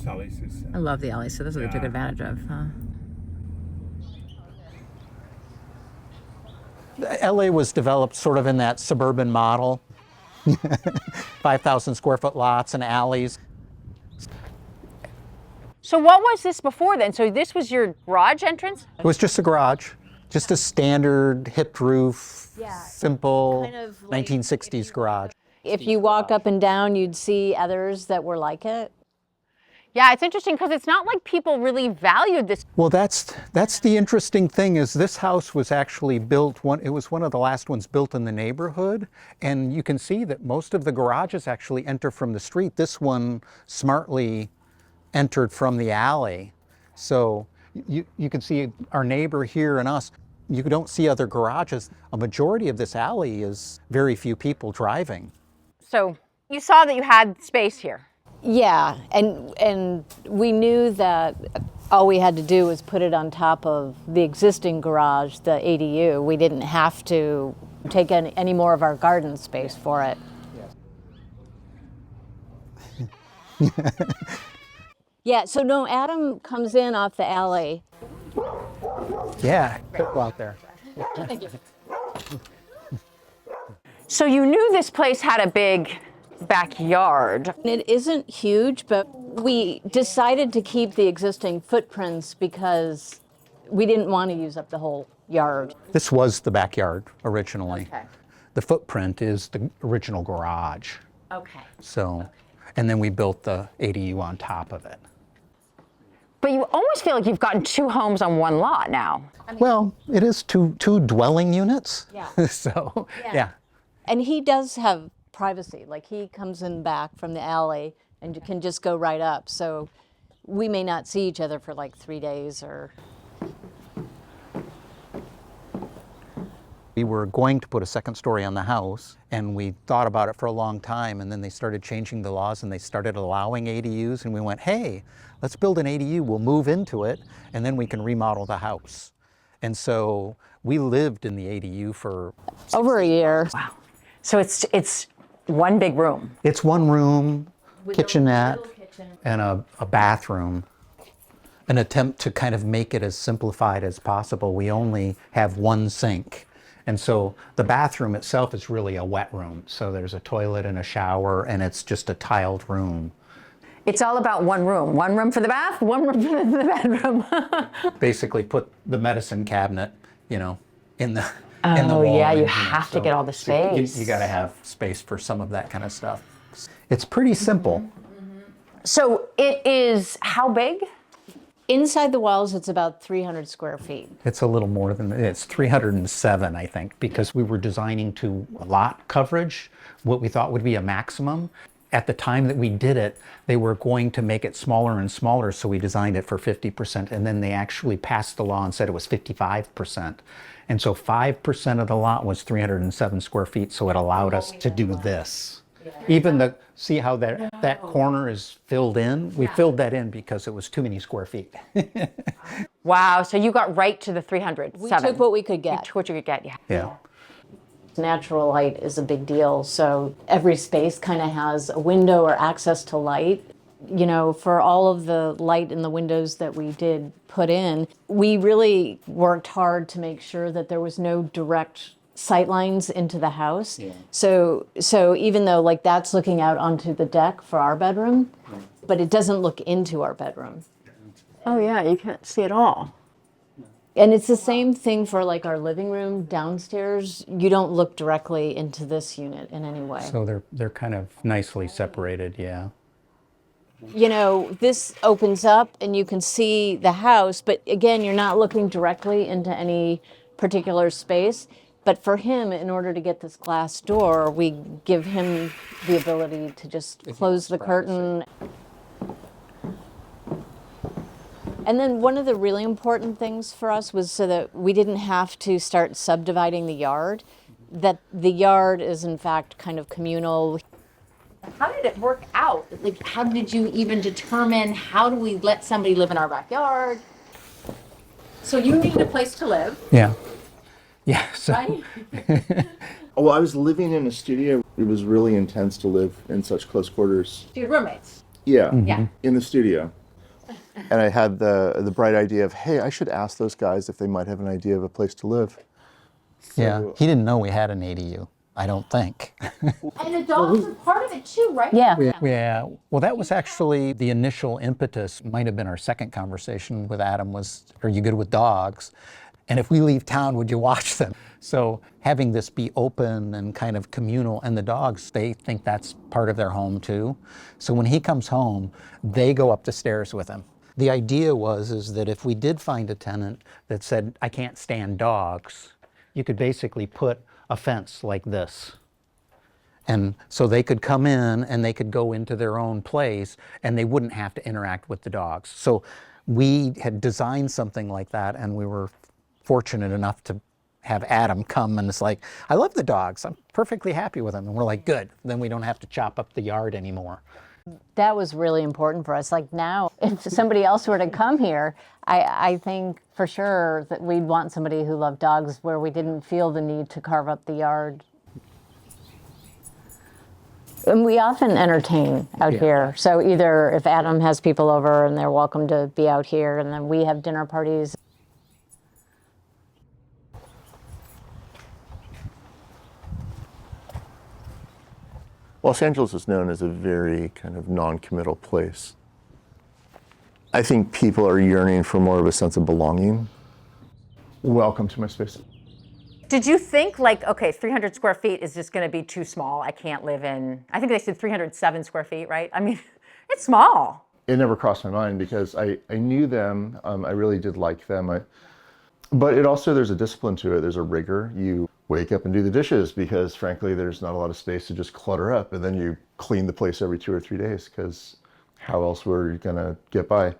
those alleys is... I love the alleys, so this is what we took advantage of, huh? LA was developed sort of in that suburban model. 5,000 square foot lots and alleys. So what was this before then? So this was your garage entrance? It was just a garage, just a standard hipped roof, simple kind of like 1960s garage. If you walk up and down, you'd see others that were like it. Yeah, it's interesting because it's not like people really valued this. Well, that's the interesting thing is this house was actually built, it was one of the last ones built in the neighborhood. And you can see that most of the garages actually enter from the street. This one smartly entered from the alley. So you can see our neighbor here and us. You don't see other garages. A majority of this alley is very few people driving. So you saw that you had space here. Yeah, and we knew that all we had to do was put it on top of the existing garage, the ADU. We didn't have to take any more of our garden space for it. Yeah, so no, Adam comes in off the alley. Yeah, go out there. Thank you. So you knew this place had a big backyard. It isn't huge, but we decided to keep the existing footprints because we didn't want to use up the whole yard. This was the backyard originally. Okay. The footprint is the original garage. Okay. So, and then we built the ADU on top of it. But you almost feel like you've gotten two homes on one lot now. Well, it is two dwelling units. Yeah. So, yeah. And he does have privacy. Like he comes in back from the alley and you can just go right up. So we may not see each other for like 3 days or... We were going to put a second story on the house and we thought about it for a long time, and then they started changing the laws and they started allowing ADUs, and we went, hey, let's build an ADU, we'll move into it and then we can remodel the house. And so we lived in the ADU for over a year. Wow. So it's one big room. It's one room, kitchenette, and a bathroom. An attempt to kind of make it as simplified as possible. We only have one sink. And so the bathroom itself is really a wet room. So there's a toilet and a shower, and it's just a tiled room. It's all about one room. One room for the bath, one room for the bedroom. Basically put the medicine cabinet, in the in the wall. Oh yeah, you in here. have to So get all the space. You got to have space for some of that kind of stuff. It's pretty simple. So it is how big? Inside the walls, it's about 300 square feet. It's a little more than, it's 307, I think, because we were designing to lot coverage, what we thought would be a maximum. At the time that we did it, they were going to make it smaller and smaller, so we designed it for 50%, and then they actually passed the law and said it was 55%. And so 5% of the lot was 307 square feet, so it allowed us to do this. Even see how that corner is filled in? We filled that in because it was too many square feet. Wow, so you got right to the 307. We took what we could get. You took what you could get, yeah. Yeah. Natural light is a big deal, so every space kind of has a window or access to light. For all of the light in the windows that we did put in, we really worked hard to make sure that there was no direct sight lines into the house. Yeah. So even though that's looking out onto the deck for our bedroom, but it doesn't look into our bedroom. Oh yeah, you can't see it all. And it's the same thing for our living room downstairs. You don't look directly into this unit in any way. So they're kind of nicely separated, yeah. This opens up and you can see the house, but again, you're not looking directly into any particular space. But for him, in order to get this glass door, we give him the ability to just close the curtain. And then one of the really important things for us was so that we didn't have to start subdividing the yard, that the yard is in fact kind of communal. How did it work out? How did you even determine how do we let somebody live in our backyard? So you needed a place to live. Yeah. Yeah. So. Right? Well, I was living in a studio. It was really intense to live in such close quarters. So you had roommates. Yeah, Yeah. in the studio. And I had the bright idea of, hey, I should ask those guys if they might have an idea of a place to live. Yeah, he didn't know we had an ADU, I don't think. And the dogs are part of it too, right? Yeah. Yeah, well, that was actually the initial impetus, might have been our second conversation with Adam was, are you good with dogs? And if we leave town, would you watch them? So having this be open and kind of communal, and the dogs, they think that's part of their home too. So when he comes home, they go up the stairs with him. The idea is that if we did find a tenant that said, I can't stand dogs, you could basically put a fence like this. And so they could come in and they could go into their own place and they wouldn't have to interact with the dogs. So we had designed something like that, and we were fortunate enough to have Adam come, and it's like, I love the dogs. I'm perfectly happy with them. And we're like, good. Then we don't have to chop up the yard anymore. That was really important for us. Like now, if somebody else were to come here, I think for sure that we'd want somebody who loved dogs where we didn't feel the need to carve up the yard. And we often entertain out here. So either if Adam has people over and they're welcome to be out here, and then we have dinner parties. Los Angeles is known as a very kind of non-committal place. I think people are yearning for more of a sense of belonging. Welcome to my space. Did you think like, okay, 300 square feet is just going to be too small? I can't live in, I think they said 307 square feet, right? I mean, it's small. It never crossed my mind because I knew them. I really did like them. But it also, there's a discipline to it. There's a rigor. You wake up and do the dishes because frankly, there's not a lot of space to just clutter up. And then you clean the place every 2 or 3 days because how else were you going to get by?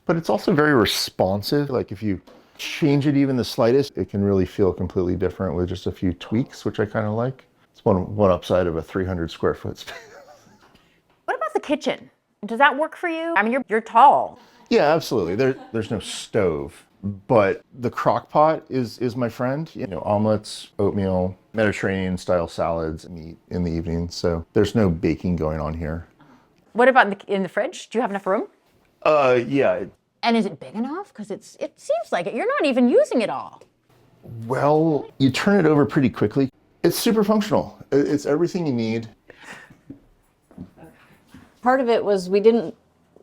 But it's also very responsive. Like if you change it even the slightest, it can really feel completely different with just a few tweaks, which I kind of like. It's one upside of a 300 square foot space. What about the kitchen? Does that work for you? I mean, you're tall. Yeah, absolutely. There's no stove, but the crock pot is my friend. You know, omelets, oatmeal, Mediterranean style salads, meat in the evening. So there's no baking going on here. What about in the fridge? Do you have enough room? Yeah. And is it big enough? Because it seems like it. You're not even using it all. Well, you turn it over pretty quickly. It's super functional. It's everything you need. Part of it was we didn't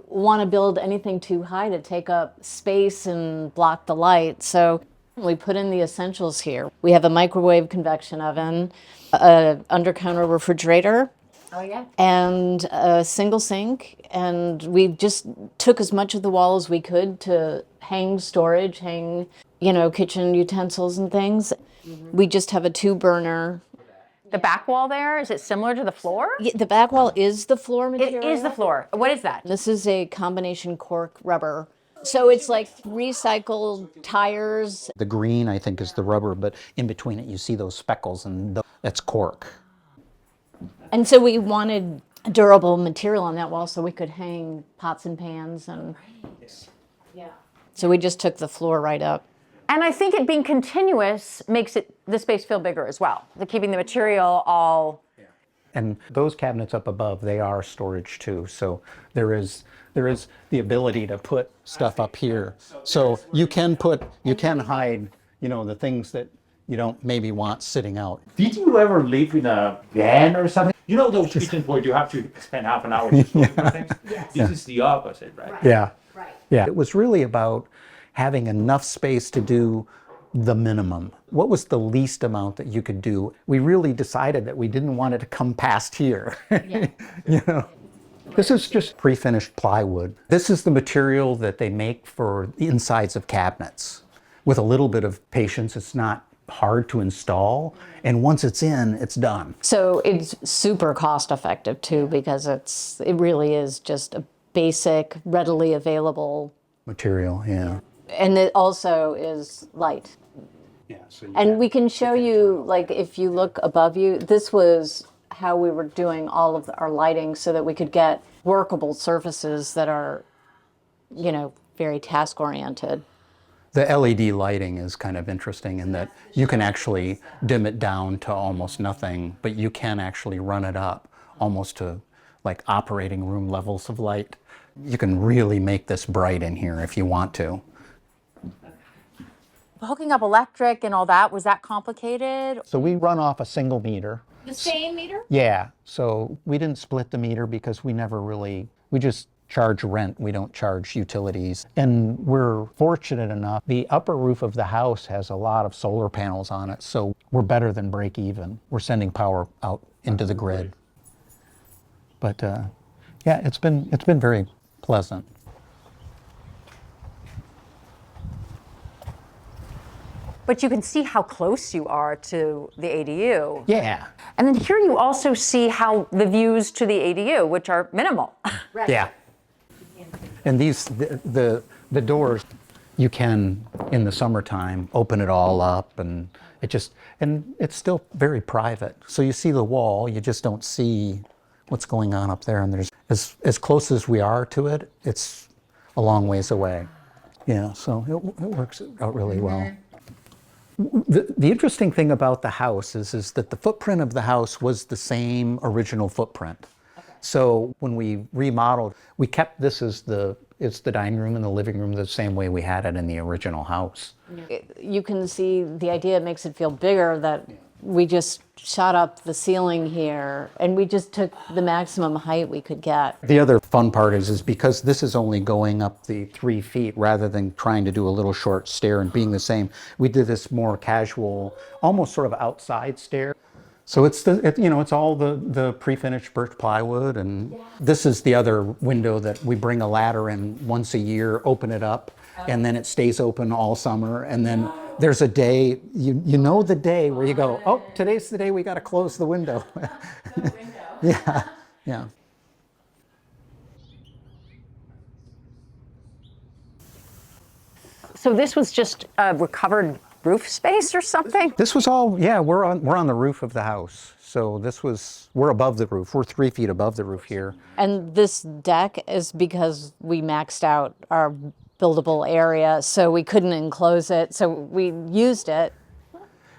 want to build anything too high to take up space and block the light. So we put in the essentials here. We have a microwave convection oven, a under-counter refrigerator, Oh, yeah. and a single sink. And we just took as much of the wall as we could to hang storage, kitchen utensils and things. We just have a 2-burner. The back wall there, is it similar to the floor? Yeah, the back wall is the floor material. It is the floor. What is that? This is a combination cork rubber. So it's like recycled tires. The green, I think, is the rubber, but in between it, you see those speckles, and that's cork. And so we wanted durable material on that wall so we could hang pots and pans. And yeah. So we just took the floor right up. And I think it being continuous makes the space feel bigger as well. Keeping the material all. And those cabinets up above, they are storage too. So there is the ability to put stuff up here. So you can hide, the things that you don't maybe want sitting out. Did you ever live in a van or something? You know those kitchens where you have to spend half an hour just looking for things? Yes. This is the opposite, right? Yeah. Right. Yeah. It was really about having enough space to do the minimum. What was the least amount that you could do? We really decided that we didn't want it to come past here. Yeah. This is just pre-finished plywood. This is the material that they make for the insides of cabinets. With a little bit of patience, it's not hard to install, and once it's in, it's done. So it's super cost effective too, because it really is just a basic, readily available material, yeah. And it also is light. Yeah, so and we can show you, like if you look above you, this was how we were doing all of our lighting so that we could get workable surfaces that are, very task oriented. The LED lighting is kind of interesting in that you can actually dim it down to almost nothing, but you can actually run it up almost to like operating room levels of light. You can really make this bright in here if you want to. Hooking up electric and all that, was that complicated? So we run off a single meter. The same meter? Yeah, so we didn't split the meter because we just charge rent, we don't charge utilities. And we're fortunate enough, the upper roof of the house has a lot of solar panels on it, so we're better than break even. We're sending power out into the grid. But yeah, it's been very pleasant. But you can see how close you are to the ADU. Yeah. And then here you also see how the views to the ADU, which are minimal. Right. Yeah. And the doors, you can, in the summertime, open it all up, and it's still very private. So you see the wall, you just don't see what's going on up there. And there's, as close as we are to it, it's a long ways away. Yeah, so it works out really well. The interesting thing about the house is that the footprint of the house was the same original footprint. Okay. So when we remodeled, we kept this as it's the dining room and the living room the same way we had it in the original house. You can see the idea makes it feel bigger that we just shot up the ceiling here and we just took the maximum height we could get. The other fun part is because this is only going up the 3 feet rather than trying to do a little short stair and being the same, we did this more casual, almost sort of outside stair. So it's all the pre-finished birch plywood, and this is the other window that we bring a ladder in once a year, open it up, and then it stays open all summer, and then there's a day, you know the day where you go, oh, today's the day we got to close the window. Yeah, yeah. So this was just a recovered roof space or something? This was all, yeah, we're on the roof of the house. So we're above the roof. We're 3 feet above the roof here. And this deck is because we maxed out our buildable area, so we couldn't enclose it, so we used it.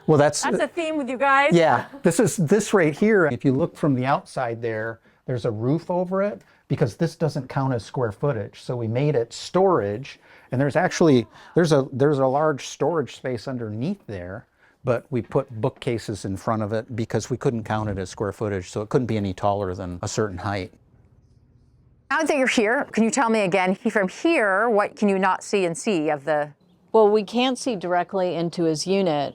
Well, that's a theme with you guys. Yeah, this right here. If you look from the outside there's a roof over it because this doesn't count as square footage. So we made it storage, and there's a large storage space underneath there, but we put bookcases in front of it because we couldn't count it as square footage, so it couldn't be any taller than a certain height. Now that you're here, can you tell me again, from here, what can you not see and see of the... Well, we can't see directly into his unit.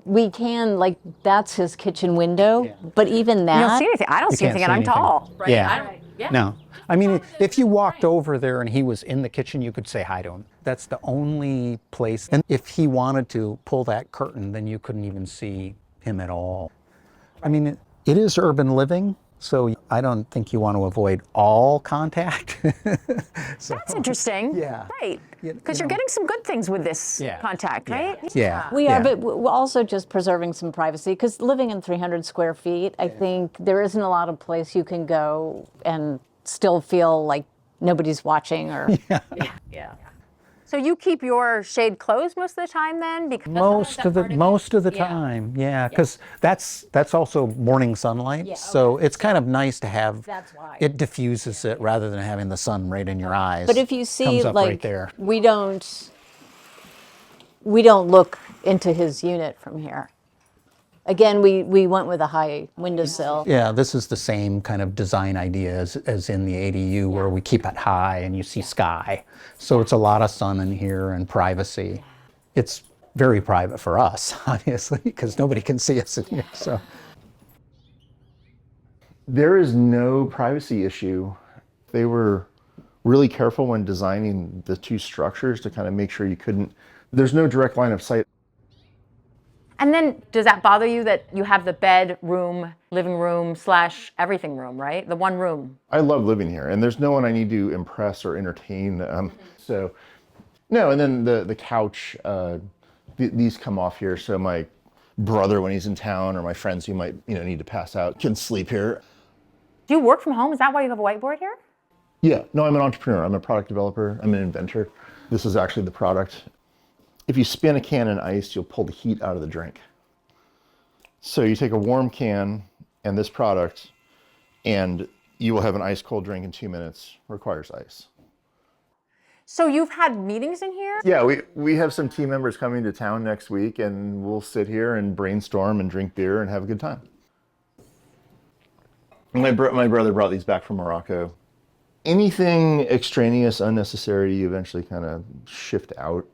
We can, like, that's his kitchen window, but even that... You don't see anything. I don't see anything, and I'm tall. Right? Yeah. No. I mean, if you walked over there and he was in the kitchen, you could say hi to him. That's the only place. And if he wanted to pull that curtain, then you couldn't even see him at all. I mean, it is urban living, so I don't think you want to avoid all contact. So, that's interesting. Yeah. Right. Because you're getting some good things with this contact, right? Yeah. We are, but we're also just preserving some privacy, because living in 300 square feet, I think there isn't a lot of place you can go and still feel like nobody's watching or... Yeah. So you keep your shade closed most of the time then? Because most of the time, yeah, because that's also morning sunlight, so it's kind of nice to have. That's why. It diffuses it rather than having the sun right in your eyes. But if you see, comes up like, right there. we don't look into his unit from here. Again, we went with a high windowsill. Yeah, this is the same kind of design idea as in the ADU, where we keep it high and you see sky. So it's a lot of sun in here and privacy. It's very private for us, obviously, because nobody can see us in here. So there is no privacy issue. They were really careful when designing the two structures to kind of make sure there's no direct line of sight. And then, does that bother you that you have the bedroom, living room / everything room, right? The one room. I love living here, and there's no one I need to impress or entertain. So, no, and then the couch, these come off here, so my brother, when he's in town, or my friends who might need to pass out, can sleep here. Do you work from home? Is that why you have a whiteboard here? Yeah, no, I'm an entrepreneur. I'm a product developer. I'm an inventor. This is actually the product. If you spin a can in ice, you'll pull the heat out of the drink. So you take a warm can and this product, and you will have an ice cold drink in 2 minutes, requires ice. So you've had meetings in here? Yeah, we have some team members coming to town next week, and we'll sit here and brainstorm and drink beer and have a good time. My brother brought these back from Morocco. Anything extraneous, unnecessary, you eventually kind of shift out.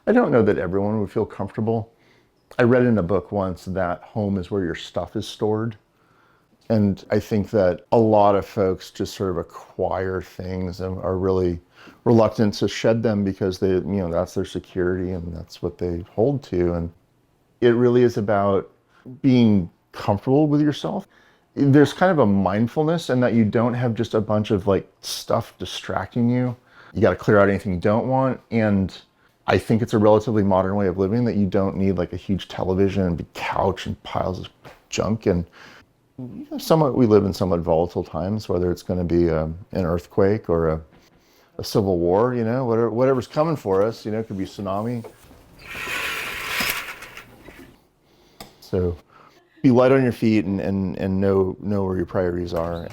I don't know that everyone would feel comfortable. I read in a book once that home is where your stuff is stored. And I think that a lot of folks just sort of acquire things and are really reluctant to shed them because they, that's their security and that's what they hold to. And it really is about being comfortable with yourself. There's kind of a mindfulness in that you don't have just a bunch of like stuff distracting you. You got to clear out anything you don't want. And I think it's a relatively modern way of living that you don't need like a huge television and big couch and piles of junk. And we live in somewhat volatile times, whether it's going to be an earthquake or a civil war, whatever's coming for us, it could be tsunami. So be light on your feet and know where your priorities are.